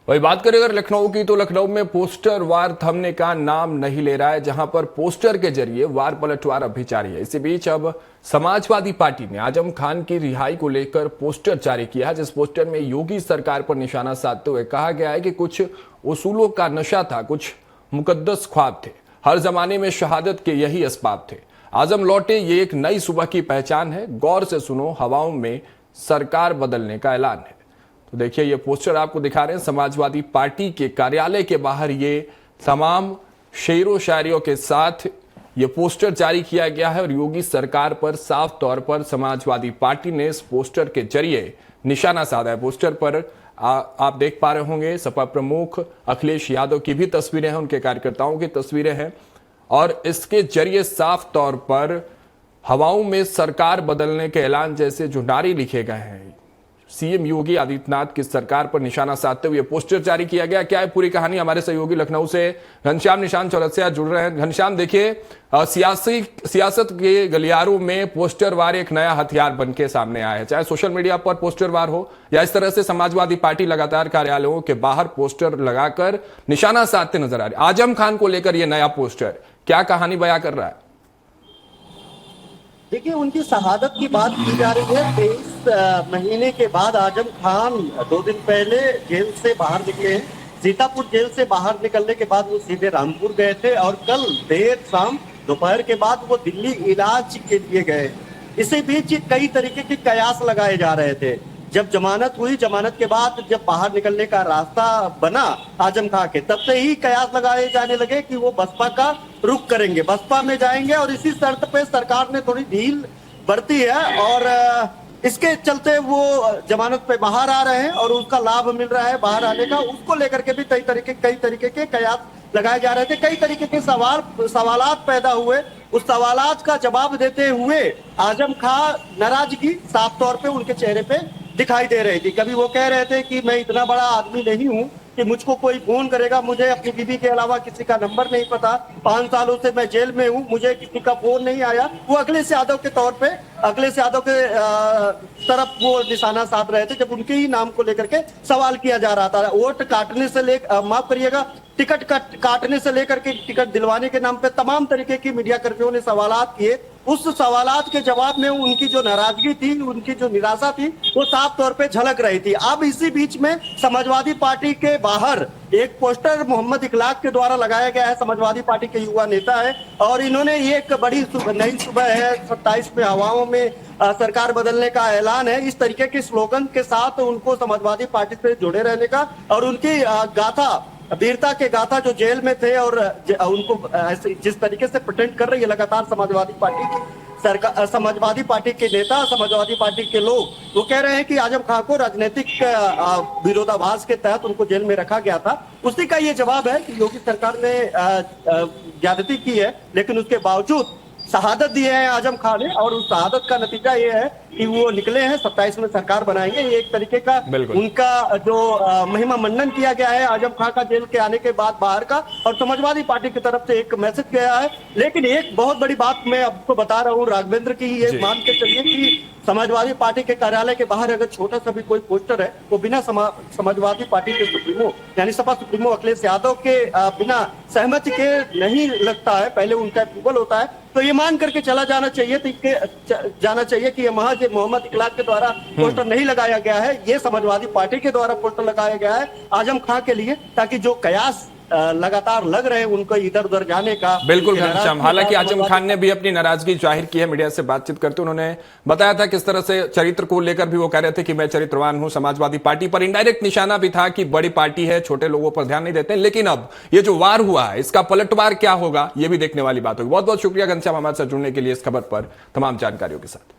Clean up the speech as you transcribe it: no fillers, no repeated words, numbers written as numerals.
वही बात करें अगर लखनऊ की, तो लखनऊ में पोस्टर वार थमने का नाम नहीं ले रहा है, जहां पर पोस्टर के जरिए वार पलटवार अभी जारी है। इसी बीच अब समाजवादी पार्टी ने आजम खान की रिहाई को लेकर पोस्टर जारी किया है, जिस पोस्टर में योगी सरकार पर निशाना साधते हुए कहा गया है कि कुछ उसूलों का नशा था, कुछ मुकद्दस ख्वाब थे, हर जमाने में शहादत के यही असबाब थे, आजम लौटे ये एक नई सुबह की पहचान है, गौर से सुनो हवाओं में सरकार बदलने का ऐलान है। तो देखिए ये पोस्टर आपको दिखा रहे हैं, समाजवादी पार्टी के कार्यालय के बाहर ये तमाम शेरों शायरियों के साथ ये पोस्टर जारी किया गया है और योगी सरकार पर साफ तौर पर समाजवादी पार्टी ने इस पोस्टर के जरिए निशाना साधा है। पोस्टर पर आप देख पा रहे होंगे सपा प्रमुख अखिलेश यादव की भी तस्वीरें हैं, उनके कार्यकर्ताओं की तस्वीरें हैं और इसके जरिए साफ तौर पर हवाओं में सरकार बदलने के ऐलान जैसे जो नारे लिखे गए हैं, सीएम योगी आदित्यनाथ की सरकार पर निशाना साधते हुए पोस्टर जारी किया गया। क्या है पूरी कहानी, हमारे सहयोगी लखनऊ से घनश्याम निशान चौरसिया जुड़ रहे हैं। घनश्याम, देखिए सियासत के गलियारों में पोस्टर वार एक नया हथियार बन के सामने आया है, चाहे सोशल मीडिया पर पोस्टर वार हो या इस तरह से समाजवादी पार्टी लगातार कार्यालयों के बाहर पोस्टर लगाकर निशाना साधते नजर आ रही है। आजम खान को लेकर यह नया पोस्टर क्या कहानी बयां कर रहा है? देखिए, उनकी शहादत की बात की जा रही है। 23 महीने के बाद आजम खान 2 दिन पहले जेल से बाहर निकले हैं। सीतापुर जेल से बाहर निकलने के बाद वो सीधे रामपुर गए थे और कल देर शाम दोपहर के बाद वो दिल्ली इलाज के लिए गए। इसी बीच कई तरीके के कयास लगाए जा रहे थे। जब जमानत हुई, जमानत के बाद जब बाहर निकलने का रास्ता बना आजम खान के, तब से ही कयास लगाए जाने लगे कि वो बसपा का रुख करेंगे, बसपा में जाएंगे और इसी शर्त पे सरकार ने थोड़ी ढील बरती है और इसके चलते वो जमानत पे बाहर आ रहे हैं और उसका लाभ मिल रहा है बाहर आने का। उसको लेकर के भी कई तरीके के कयास लगाए जा रहे थे, कई तरीके के सवालात पैदा हुए। उस सवालात का जवाब देते हुए आजम खान नाराजगी साफ तौर पे उनके चेहरे पे दिखाई दे रही थी। कभी वो कह रहे थे कि मैं इतना बड़ा आदमी नहीं हूं कि मुझको कोई फोन करेगा, मुझे अपनी बीवी के अलावा किसी का नंबर नहीं पता, 5 सालों से मैं जेल में हूं, मुझे किसी का फोन नहीं आया। वो अखिलेश यादव के तौर पे अखिलेश यादव के तरफ वो निशाना साध रहे थे जब उनके ही नाम को लेकर के सवाल किया जा रहा था। वोट काटने से लेकर, माफ करिएगा, टिकट काटने से लेकर के टिकट दिलवाने के नाम पे तमाम तरीके की मीडिया कर्मियों ने सवालात किए। उस सवालात के जवाब में उनकी जो नाराजगी थी, उनकी जो निराशा थी, वो साफ तौर पे झलक रही थी। अब इसी बीच में समाजवादी पार्टी के बाहर एक पोस्टर मोहम्मद इखलाक के द्वारा लगाया गया है। समाजवादी पार्टी के युवा नेता है और इन्होंने ये एक बड़ी नई सुबह है, 27 में हवाओं में सरकार बदलने का ऐलान है, इस तरीके के स्लोगन के साथ उनको समाजवादी पार्टी से जुड़े रहने का और उनकी गाथा, वीरता के गाथा जो जेल में थे और उनको जिस तरीके से प्रेजेंट कर रही है लगातार समाजवादी पार्टी की सरकार, समाजवादी पार्टी के नेता, समाजवादी पार्टी के लोग, वो कह रहे हैं कि आजम खान को राजनीतिक विरोधाभास के तहत उनको जेल में रखा गया था। उसी का ये जवाब है कि योगी सरकार ने ज्यादती की है, लेकिन उसके बावजूद शहादत दी है आजम खान ने और उस शहादत का नतीजा ये है कि वो निकले हैं, 27 में सरकार बनाएंगे। ये एक तरीके का उनका जो महिमा मंडन किया गया है आजम खान का जेल के आने के बाद बाहर का, और समाजवादी पार्टी की तरफ से एक मैसेज गया है। लेकिन एक बहुत बड़ी बात मैं आपको बता रहा हूँ राघवेंद्र की, ये मान के चलिए कि समाजवादी पार्टी के कार्यालय के बाहर अगर छोटा सा भी कोई पोस्टर है, वो बिना समाजवादी पार्टी के सुप्रीमो यानी सपा सुप्रीमो अखिलेश यादव के बिना सहमति के नहीं लगता है, पहले उनका अप्रूवल होता है। तो ये मान करके चला जाना चाहिए कि ये महज मोहम्मद इखलाक के द्वारा पोस्टर नहीं लगाया गया है, ये समाजवादी पार्टी के द्वारा पोस्टर लगाया गया है आजम खान के लिए, ताकि जो कयास लगातार लग रहे हैं उनको इधर उधर जाने का। बिल्कुल घनश्याम, हालांकि आजम खान ने भी अपनी नाराजगी जाहिर की है मीडिया से बातचीत करते। उन्होंने बताया था किस तरह से चरित्र को लेकर भी वो कह रहे थे कि मैं चरित्रवान हूं। समाजवादी पार्टी पर इनडायरेक्ट निशाना भी था कि बड़ी पार्टी है, छोटे लोगों पर ध्यान नहीं देते। लेकिन अब ये जो वार हुआ है, इसका पलटवार क्या होगा, ये भी देखने वाली बात होगी। बहुत बहुत शुक्रिया घनश्याम हमारे साथ जुड़ने के लिए, इस खबर पर तमाम जानकारियों के साथ।